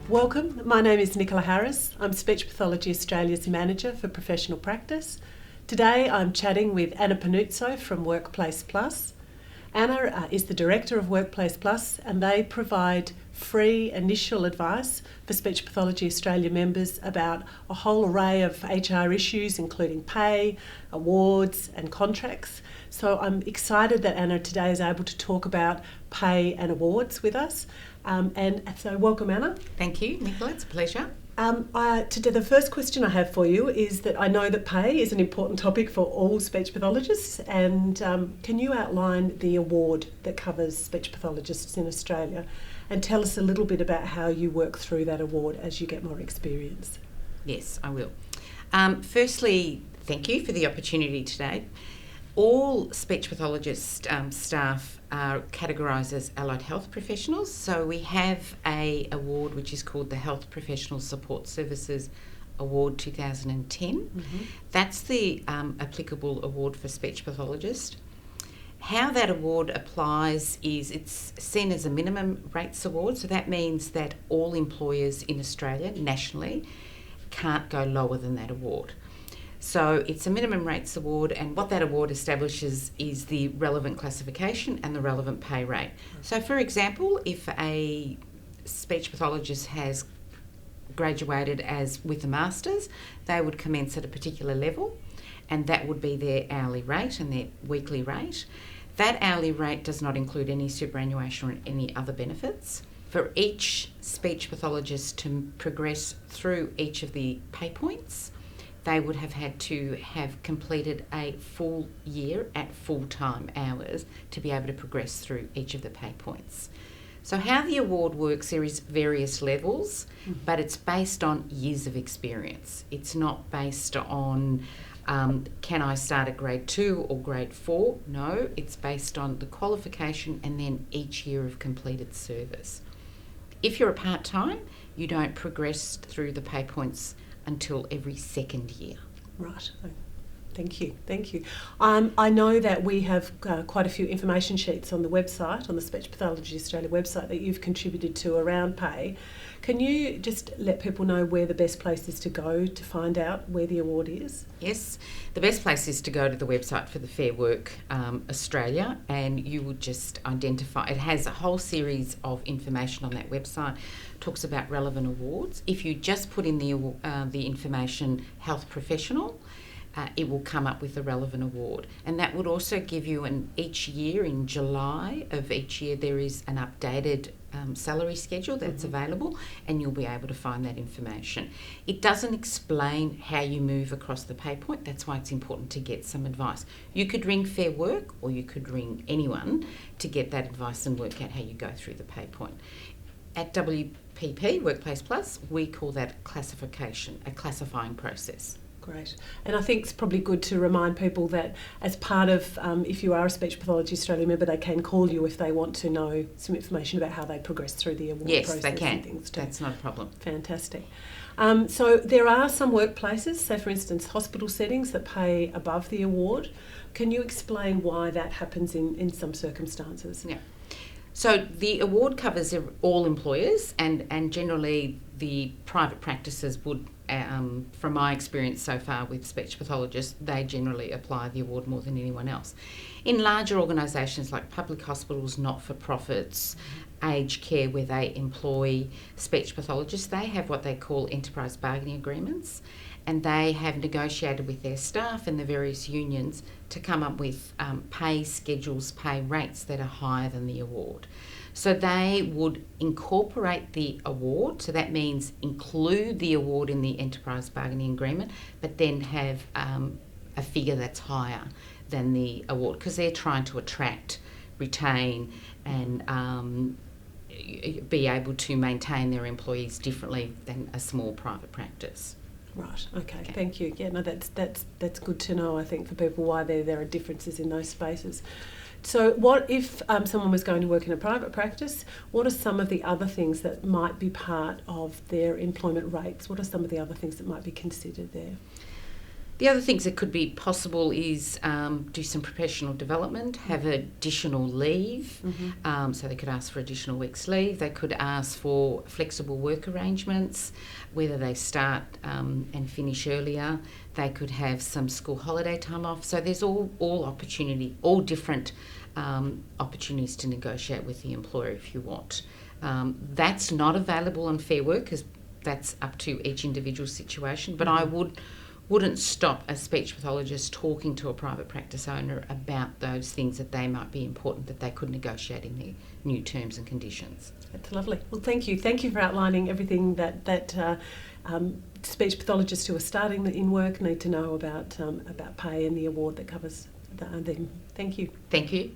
Welcome, my name is Nicola Harris. I'm Speech Pathology Australia's Manager for Professional Practice. Today I'm chatting with Anna Pannuzzo from WorkPlacePLUS. Anna is the Director of WorkPlacePLUS and they provide free initial advice for Speech Pathology Australia members about a whole array of HR issues including pay, awards and contracts. So I'm excited that Anna today is able to talk about pay and awards with us. And so welcome, Anna. Thank you, Nicola. It's a pleasure. Today, the first question I have for you is that I know that pay is an important topic for all speech pathologists, and can you outline the award that covers speech pathologists in Australia and tell us a little bit about how you work through that award as you get more experience? Yes, I will. Firstly, thank you for the opportunity today. All speech pathologist staff are categorised as allied health professionals, so we have an award which is called the Health Professional Support Services Award 2010. Mm-hmm. That's the applicable award for speech pathologists. How that award applies is it's seen as a minimum rates award, so that means that all employers in Australia nationally can't go lower than that award. So it's a minimum rates award, and what that award establishes is the relevant classification and the relevant pay rate. So for example, if a speech pathologist has graduated as with a master's, they would commence at a particular level, and that would be their hourly rate and their weekly rate. That hourly rate does not include any superannuation or any other benefits. For each speech pathologist to progress through each of the pay points, they would have had to have completed a full year at full-time hours to be able to progress through each of the pay points. So how the award works, there is various levels, but it's based on years of experience. It's not based on can I start at grade 2 or grade 4? No, it's based on the qualification and then each year of completed service. If you're a part-time, you don't progress through the pay points until every second year. Right. Thank you. I know that we have quite a few information sheets on the website, on the Speech Pathology Australia website that you've contributed to around pay. Can you just let people know where the best place is to go to find out where the award is? Yes, the best place is to go to the website for the Fair Work Australia, and you would just identify, it has a whole series of information on that website, talks about relevant awards. If you just put in the information health professional, it will come up with the relevant award, and that would also give you each year in July of each year there is an updated salary schedule that's available, and you'll be able to find that information. It doesn't explain how you move across the pay point. That's why it's important to get some advice. You could ring Fair Work or you could ring anyone to get that advice and work out how you go through the pay point. At WPP, WorkPlacePLUS, we call that classification, a classifying process. Great. And I think it's probably good to remind people that as part of, if you are a Speech Pathology Australia member, they can call you if they want to know some information about how they progress through the award process. Yes, they can. And things too. That's not a problem. Fantastic. So there are some workplaces, say for instance hospital settings, that pay above the award. Can you explain why that happens in some circumstances? Yeah. So the award covers all employers, and generally the private practices would, from my experience so far with speech pathologists, they generally apply the award more than anyone else. In larger organisations like public hospitals, not-for-profits, aged care where they employ speech pathologists, they have what they call enterprise bargaining agreements, and they have negotiated with their staff and the various unions to come up with pay schedules, pay rates that are higher than the award. So they would incorporate the award, so that means include the award in the enterprise bargaining agreement, but then have a figure that's higher than the award, because they're trying to attract, retain and be able to maintain their employees differently than a small private practice. Right. Okay. Thank you. Yeah. No, that's good to know. I think for people why there are differences in those spaces. So, what if someone was going to work in a private practice? What are some of the other things that might be part of their employment rates? What are some of the other things that might be considered there? The other things that could be possible is do some professional development, have additional leave. So they could ask for additional weeks' leave. They could ask for flexible work arrangements, whether they start and finish earlier. They could have some school holiday time off. So there's all different opportunities to negotiate with the employer if you want. That's not available on Fair Work because that's up to each individual situation, but I wouldn't stop a speech pathologist talking to a private practice owner about those things that they might be important that they could negotiate in their new terms and conditions. That's lovely. Well, thank you. Thank you for outlining everything that speech pathologists who are starting in work need to know about pay and the award that covers them. Thank you. Thank you.